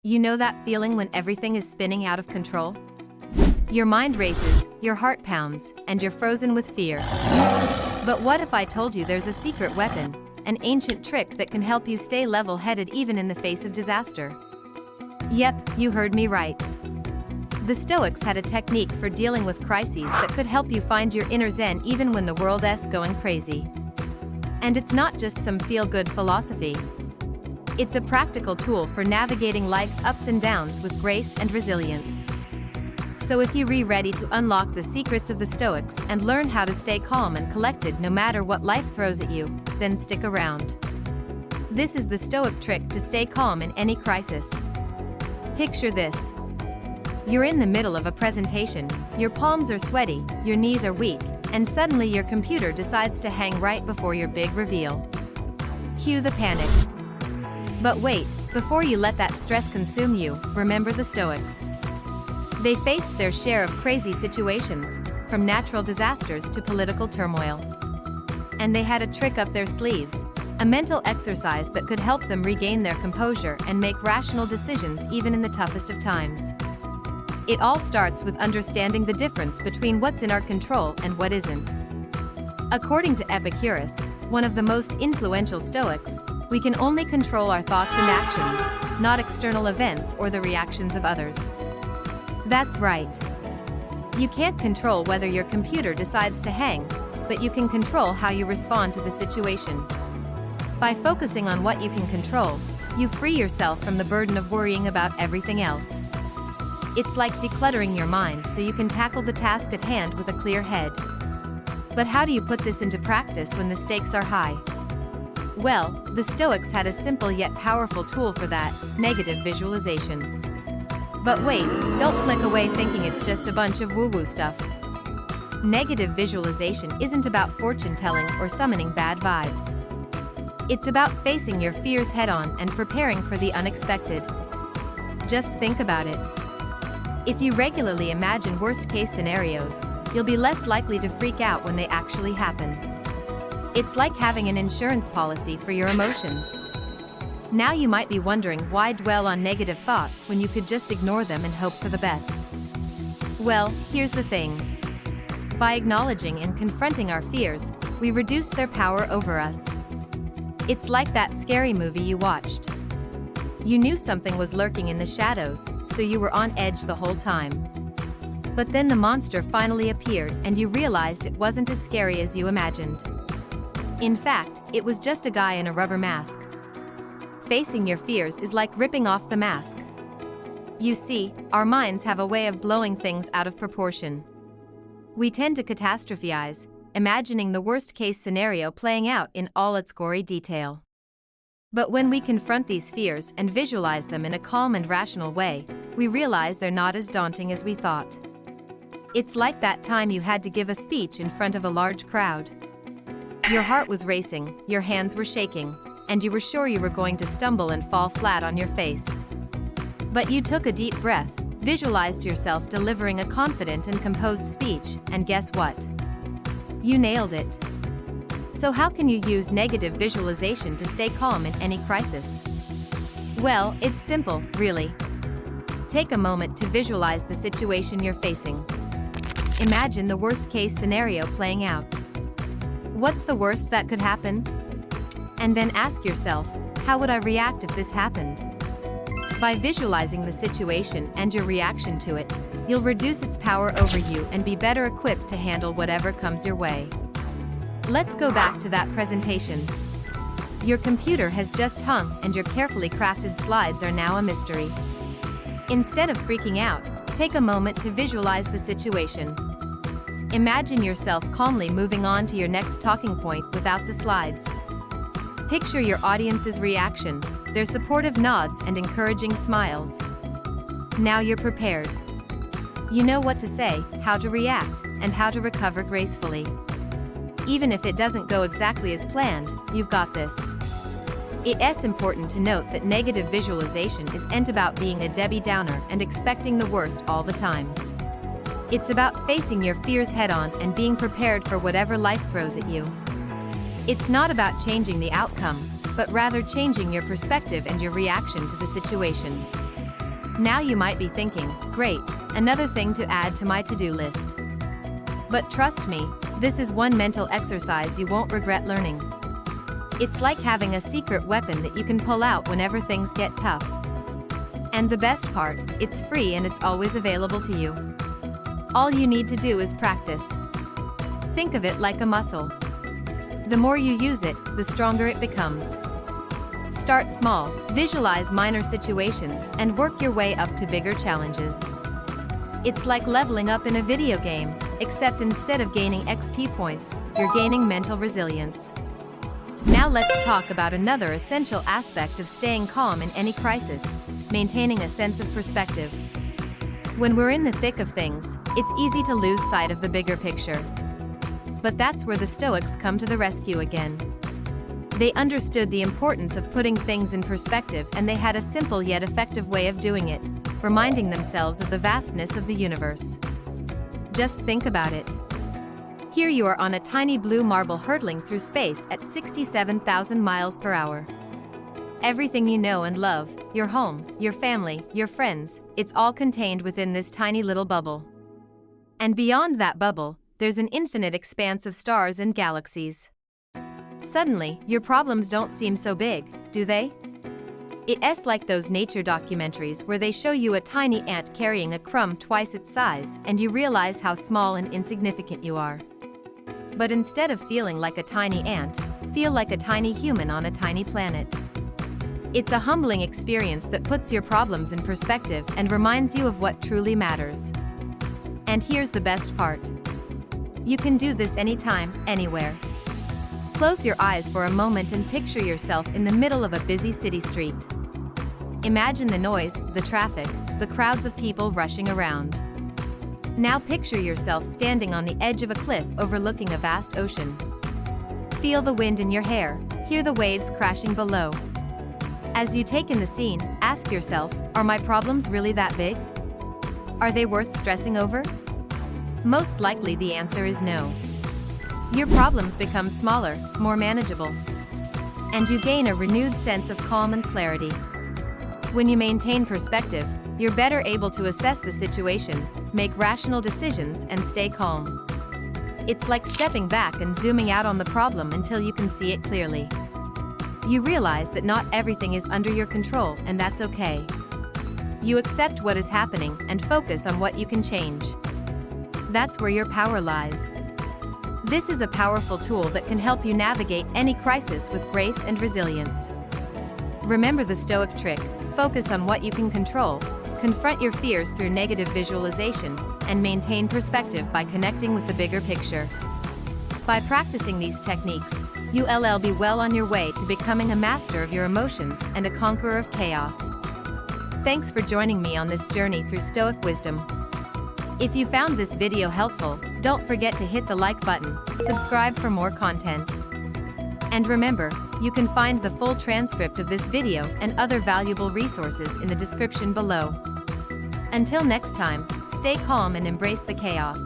You know that feeling when everything is spinning out of control? Your mind races, your heart pounds, and you're frozen with fear. But what if I told you there's a secret weapon, an ancient trick that can help you stay level-headed even in the face of disaster? Yep, you heard me right. The Stoics had a technique for dealing with crises that could help you find your inner zen even when the world's going crazy. And it's not just some feel-good philosophy. It's a practical tool for navigating life's ups and downs with grace and resilience. So if you're ready to unlock the secrets of the Stoics and learn how to stay calm and collected no matter what life throws at you, then stick around. This is the Stoic trick to stay calm in any crisis. Picture this. You're in the middle of a presentation, your palms are sweaty, your knees are weak, and suddenly your computer decides to hang right before your big reveal. Cue the panic. But wait, before you let that stress consume you, remember the Stoics. They faced their share of crazy situations, from natural disasters to political turmoil. And they had a trick up their sleeves, a mental exercise that could help them regain their composure and make rational decisions even in the toughest of times. It all starts with understanding the difference between what's in our control and what isn't. According to Epicurus, one of the most influential Stoics, we can only control our thoughts and actions, not external events or the reactions of others. That's right. You can't control whether your computer decides to hang, but you can control how you respond to the situation. By focusing on what you can control, you free yourself from the burden of worrying about everything else. It's like decluttering your mind so you can tackle the task at hand with a clear head. But how do you put this into practice when the stakes are high? Well, the Stoics had a simple yet powerful tool for that: negative visualization. But wait, don't click away thinking it's just a bunch of woo-woo stuff. Negative visualization isn't about fortune-telling or summoning bad vibes. It's about facing your fears head-on and preparing for the unexpected. Just think about it. If you regularly imagine worst-case scenarios, you'll be less likely to freak out when they actually happen. It's like having an insurance policy for your emotions. Now you might be wondering, why dwell on negative thoughts when you could just ignore them and hope for the best? Well, here's the thing. By acknowledging and confronting our fears, we reduce their power over us. It's like that scary movie you watched. You knew something was lurking in the shadows, so you were on edge the whole time. But then the monster finally appeared and you realized it wasn't as scary as you imagined. In fact, it was just a guy in a rubber mask. Facing your fears is like ripping off the mask. You see, our minds have a way of blowing things out of proportion. We tend to catastrophize, imagining the worst-case scenario playing out in all its gory detail. But when we confront these fears and visualize them in a calm and rational way, we realize they're not as daunting as we thought. It's like that time you had to give a speech in front of a large crowd. Your heart was racing, your hands were shaking, and you were sure you were going to stumble and fall flat on your face. But you took a deep breath, visualized yourself delivering a confident and composed speech, and guess what? You nailed it. So how can you use negative visualization to stay calm in any crisis? Well, it's simple, really. Take a moment to visualize the situation you're facing. Imagine the worst-case scenario playing out. What's the worst that could happen? And then ask yourself, how would I react if this happened? By visualizing the situation and your reaction to it, you'll reduce its power over you and be better equipped to handle whatever comes your way. Let's go back to that presentation. Your computer has just hung and your carefully crafted slides are now a mystery. Instead of freaking out, take a moment to visualize the situation. Imagine yourself calmly moving on to your next talking point without the slides. Picture your audience's reaction, their supportive nods and encouraging smiles. Now you're prepared. You know what to say, how to react, and how to recover gracefully. Even if it doesn't go exactly as planned, you've got this. It's important to note that negative visualization isn't about being a Debbie Downer and expecting the worst all the time. It's about facing your fears head-on and being prepared for whatever life throws at you. It's not about changing the outcome, but rather changing your perspective and your reaction to the situation. Now you might be thinking, great, another thing to add to my to-do list. But trust me, this is one mental exercise you won't regret learning. It's like having a secret weapon that you can pull out whenever things get tough. And the best part, it's free and it's always available to you. All you need to do is practice. Think of it like a muscle. The more you use it, the stronger it becomes. Start small, visualize minor situations, and work your way up to bigger challenges. It's like leveling up in a video game, except instead of gaining XP points, you're gaining mental resilience. Now let's talk about another essential aspect of staying calm in any crisis: maintaining a sense of perspective. When we're in the thick of things, it's easy to lose sight of the bigger picture. But that's where the Stoics come to the rescue again. They understood the importance of putting things in perspective, and they had a simple yet effective way of doing it, reminding themselves of the vastness of the universe. Just think about it. Here you are on a tiny blue marble hurtling through space at 67,000 miles per hour. Everything you know and love, your home, your family, your friends, it's all contained within this tiny little bubble. And beyond that bubble, there's an infinite expanse of stars and galaxies. Suddenly, your problems don't seem so big, do they? It's like those nature documentaries where they show you a tiny ant carrying a crumb twice its size, and you realize how small and insignificant you are. But instead of feeling like a tiny ant, feel like a tiny human on a tiny planet. It's a humbling experience that puts your problems in perspective and reminds you of what truly matters. And here's the best part. You can do this anytime, anywhere. Close your eyes for a moment and picture yourself in the middle of a busy city street. Imagine the noise, the traffic, the crowds of people rushing around. Now picture yourself standing on the edge of a cliff overlooking a vast ocean. Feel the wind in your hair, hear the waves crashing below. As you take in the scene, ask yourself, are my problems really that big? Are they worth stressing over? Most likely the answer is no. Your problems become smaller, more manageable. And you gain a renewed sense of calm and clarity. When you maintain perspective, you're better able to assess the situation, make rational decisions, and stay calm. It's like stepping back and zooming out on the problem until you can see it clearly. You realize that not everything is under your control, and that's okay. You accept what is happening and focus on what you can change. That's where your power lies. This is a powerful tool that can help you navigate any crisis with grace and resilience. Remember the Stoic trick: focus on what you can control, confront your fears through negative visualization, and maintain perspective by connecting with the bigger picture. By practicing these techniques, you'll be well on your way to becoming a master of your emotions and a conqueror of chaos. Thanks for joining me on this journey through Stoic wisdom. If you found this video helpful, don't forget to hit the like button, subscribe for more content. And remember, you can find the full transcript of this video and other valuable resources in the description below. Until next time, stay calm and embrace the chaos.